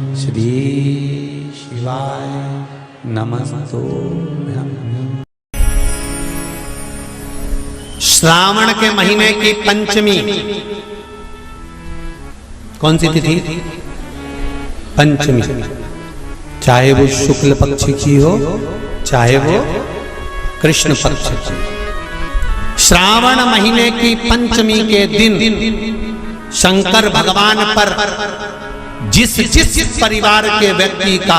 श्री शिवाय नमस्तुभ्यं। श्रावण के महीने की पंचमी कौन सी तिथि? पंचमी। चाहे वो शुक्ल पक्ष की हो चाहे वो कृष्ण पक्ष की। श्रावण महीने की पंचमी के दिन शंकर भगवान पर जिस जिस परिवार के व्यक्ति का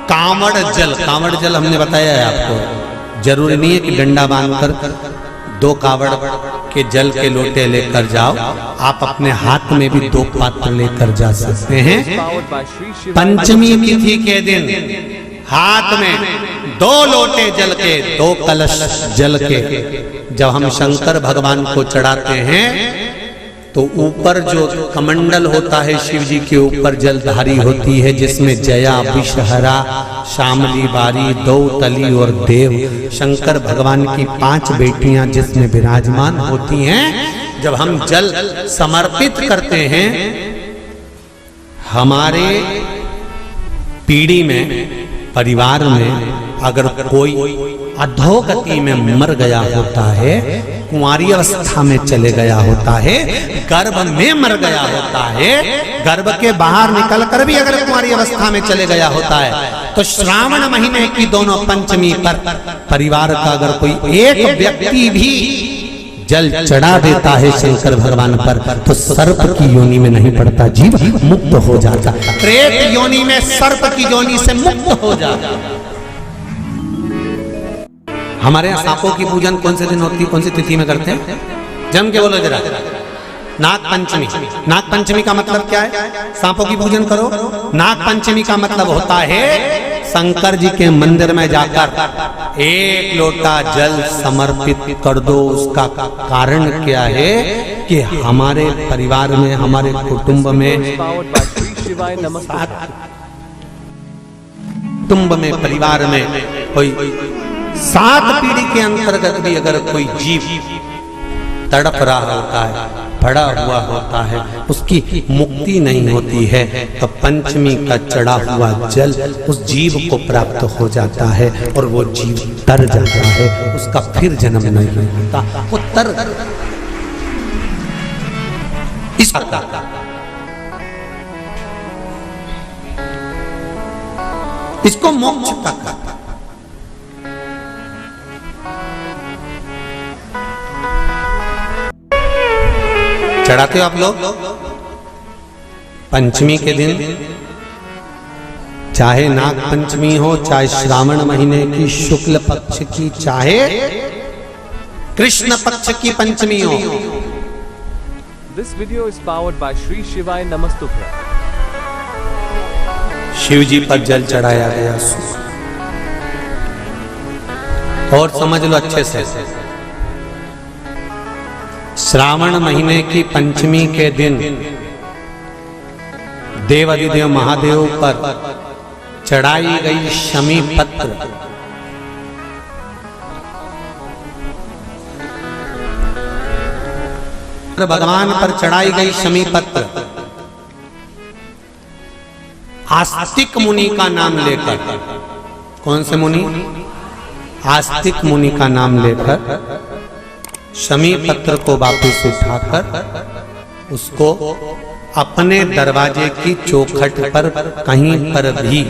कांवड़ जल हमने बताया है आपको, जरूरी नहीं है कि डंडा बांधकर 2 कावड़ के जल के लोटे लेकर जाओ, आप अपने हाथ में भी 2 पात्र लेकर जा सकते हैं। पंचमी तिथि के दिन हाथ में 2 लोटे जल के, 2 कलश जल के जब हम शंकर भगवान को चढ़ाते हैं तो ऊपर जो कमंडल होता है शिव जी के ऊपर जलधारी होती है, जिसमें जया, विषहरा, शामली बारी, दौतली और देव, शंकर भगवान की 5 बेटियां जिसमें विराजमान होती हैं। जब हम जल समर्पित करते हैं, हमारे पीढ़ी में, परिवार में अगर कोई अधोगति में मर गया होता है, कुंवारी अवस्था में चले गया होता है, गर्भ में मर गया होता है, गर्भ के बाहर निकलकर भी अगर कुंवारी अवस्था में चले गया होता है, तो श्रावण महीने की दोनों पंचमी पर परिवार का अगर कोई एक व्यक्ति भी जल चढ़ा देता है शंकर भगवान पर, तो सर्प की योनि में नहीं पड़ता, जीव मुक्त हो जाता, प्रेत योनि में, सर्प की योनि से मुक्त हो जाता। हमारे यहाँ सांपों की पूजन कौन से दिन होती है, कौन सी तिथि में करते हैं? जम के बोलो जरा। नाग पंचमी। नाग पंचमी का मतलब क्या है? सांपों की पूजन करो। नाग पंचमी का मतलब होता है शंकर जी के मंदिर में जाकर 1 लोटा जल समर्पित कर दो। उसका कारण क्या है कि हमारे परिवार में, हमारे कुटुंब में, परिवार में कोई 7 पीढ़ी के अंतर्गत भी अगर कोई जीव तड़प रहा होता है, पड़ा हुआ होता है, उसकी मुक्ति नहीं होती है, तो पंचमी का चढ़ा हुआ जल उस जीव को प्राप्त हो जाता है और वो जीव तर जाता है, उसका फिर जन्म नहीं होता, वो तर इस इसको मोक्ष का चढ़ाते हो आप लोग पंचमी के दिन, चाहे नाग पंचमी हो, चाहे श्रावण महीने की शुक्ल पक्ष की, चाहे कृष्ण पक्ष की पंचमी हो। This video is powered by Shri Shivaya Namastubhyam. Shiv जी पर जल चढ़ाया गया और समझ लो अच्छे से, श्रावण महीने की पंचमी के दिन देवाधिदेव महादेव पर चढ़ाई गई शमी पत्र, भगवान पर चढ़ाई गई शमी पत्र आस्तिक मुनि का नाम लेकर, कौन से मुनि? आस्तिक मुनि का नाम लेकर शमी पत्र को वापस उठाकर उसको अपने दरवाजे की चौखट पर कहीं पर भी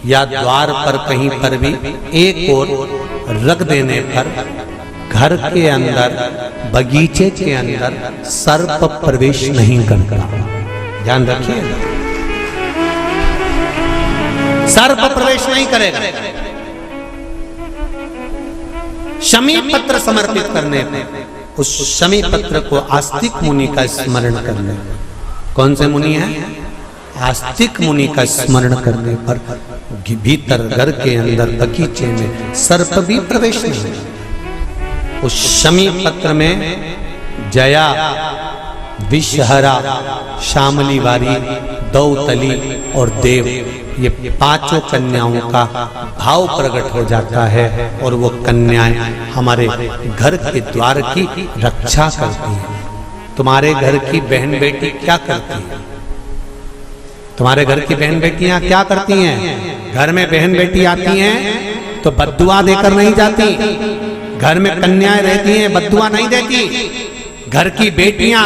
या द्वार पर कहीं पर भी एक ओर रख देने पर घर के अंदर, बगीचे के अंदर सर्प प्रवेश नहीं करता। ध्यान रखिए, सर्प प्रवेश नहीं करेगा। शमी पत्र समर्पित करने पर, उस शमी पत्र को आस्तिक मुनि का स्मरण करने पर, कौन से मुनि है? आस्तिक मुनि का स्मरण करने पर भीतर घर के अंदर बगीचे में सर्प भी प्रवेश नहीं। उस शमी पत्र में जया, विषहरा, शामली बारी, दौतली और देव, ये 5 कन्याओं का भाव प्रकट हो जाता है और वो कन्याएं हमारे घर के द्वार की रक्षा करती हैं। तुम्हारे घर की बहन बेटी क्या करती है? तुम्हारे घर की बहन बेटियां क्या करती हैं? घर में बहन बेटी आती हैं तो बद्दुआ देकर नहीं जाती। घर में कन्याएं रहती हैं, बद्दुआ नहीं देती। घर की बेटियां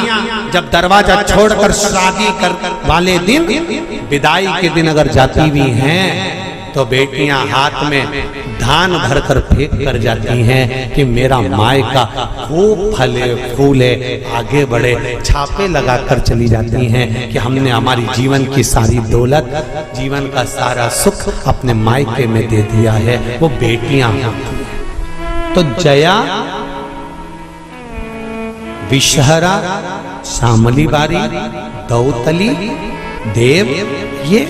जब दरवाजा छोड़कर शादी कर वाले दिन, विदाई के दिन अगर जाती भी हैं तो बेटियां हाथ में धान भरकर फेंक कर जाती हैं कि मेरा मायका खूब फले फूले आगे बढ़े। छापे लगाकर चली जाती हैं कि हमने हमारी जीवन की सारी दौलत, जीवन का सारा सुख अपने मायके में दे दिया है। वो बेटियां तो जया, विषहरा, शामली बारी, दौतली, देव, ये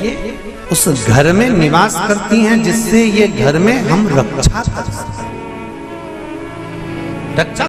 उस घर में निवास करती हैं जिससे ये घर में हम रक्षा कर सकते हैं। रक्षा